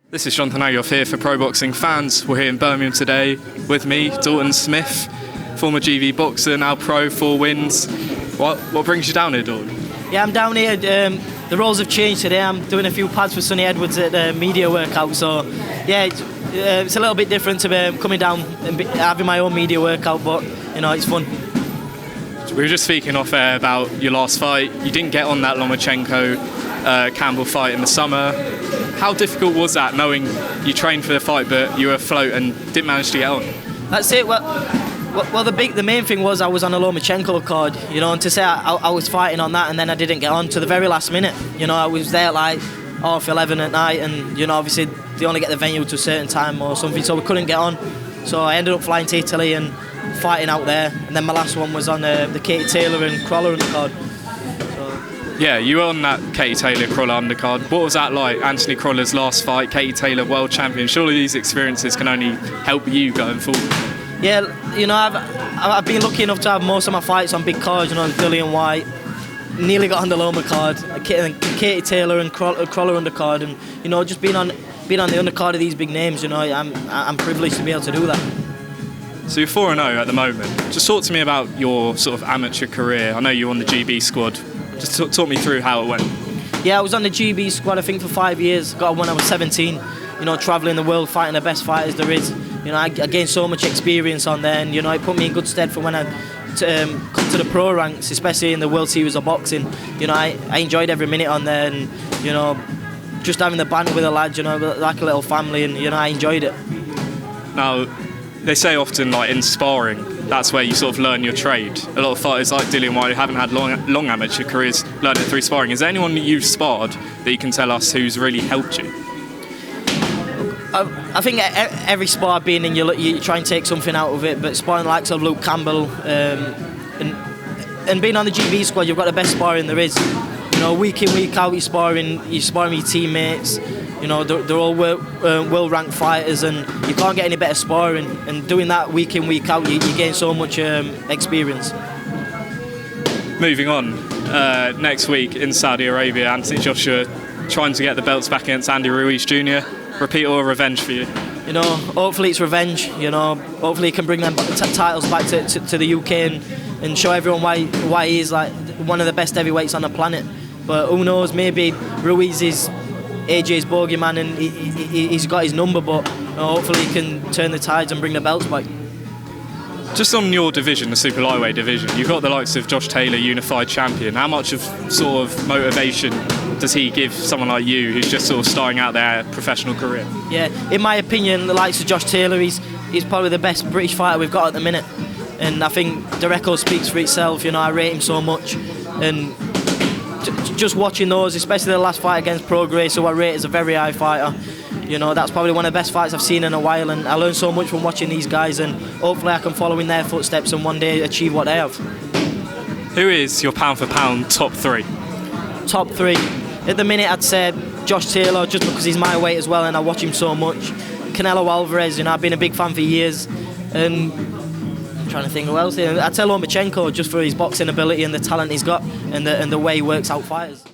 This is Jonathan Agoff here for Pro Boxing Fans. We're here in Birmingham today with me, Dalton Smith, former GB boxer, now pro, 4 wins. What brings you down here, Dalton? Yeah, I'm down here. The roles have changed today. I'm doing a few pads for Sonny Edwards at the media workout. So, yeah, it's a little bit different to coming down and having my own media workout, but, you know, it's fun. We were just speaking off air about your last fight. You didn't get on that Lomachenko Campbell fight in the summer. How difficult was that, knowing you trained for the fight but you were afloat and didn't manage to get on? That's it. Well, the main thing was I was on a Lomachenko card, you know, and to say I was fighting on that and then I didn't get on to the very last minute. You know, I was there like 11:30 at night, and you know, obviously they only get the venue to a certain time or something, so we couldn't get on. So I ended up flying to Italy and fighting out there, and then my last one was on the Katie Taylor and Crawler undercard. Yeah, you were on that Katie Taylor Crawler undercard. What was that like? Anthony Crawler's last fight, Katie Taylor world champion. Surely these experiences can only help you going forward. Yeah, you know, I've been lucky enough to have most of my fights on big cards, you know, Dillian White. Nearly got on the Loma card, Katie Taylor and Crawler undercard, and you know, just being on the undercard of these big names, you know, I'm privileged to be able to do that. So you're 4-0 at the moment. Just talk to me about your sort of amateur career. I know you're on the GB squad. Just talk me through how it went. Yeah, I was on the GB squad, I think, for 5 years. Got on when I was 17. You know, travelling the world, fighting the best fighters there is. You know, I gained so much experience on there, and you know, it put me in good stead for when I come to the pro ranks, especially in the World Series of Boxing. You know, I enjoyed every minute on there, and you know, just having the banter with the lads, you know, like a little family, and you know, I enjoyed it. Now, they say often, like in sparring, that's where you sort of learn your trade. A lot of fighters like Dillian White who haven't had long amateur careers learn it through sparring. Is there anyone that you've sparred that you can tell us who's really helped you? I think every spar being in, you try and take something out of it, but sparring the likes of Luke Campbell and being on the GB squad, you've got the best sparring there is. You know, week in, week out, you're sparring with your teammates. You know, they're all world-ranked fighters, and you can't get any better sparring. And doing that week in, week out, you gain so much experience. Moving on, next week in Saudi Arabia, Anthony Joshua trying to get the belts back against Andy Ruiz Jr. Repeat or revenge for you? You know, hopefully it's revenge. You know, hopefully he can bring them titles back to the UK and show everyone why he is like one of the best heavyweights on the planet. But who knows? Maybe Ruiz is AJ's bogeyman and he's got his number. But hopefully he can turn the tides and bring the belts back. Just on your division, the super lightweight division, you've got the likes of Josh Taylor, unified champion. How much of sort of motivation does he give someone like you who's just sort of starting out their professional career? Yeah, in my opinion, the likes of Josh Taylor, he's probably the best British fighter we've got at the minute. And I think the record speaks for itself. You know, I rate him so much. And just watching those, especially the last fight against Progress, who I rate as a very high fighter, you know, that's probably one of the best fights I've seen in a while, and I learned so much from watching these guys, and hopefully I can follow in their footsteps and one day achieve what they have. Who is your pound for pound top 3? Top 3. At the minute I'd say Josh Taylor, just because he's my weight as well and I watch him so much. Canelo Alvarez, you know, I've been a big fan for years. And I'm trying to think who else. I'd say Lomachenko, just for his boxing ability and the talent he's got and the way he works out fighters.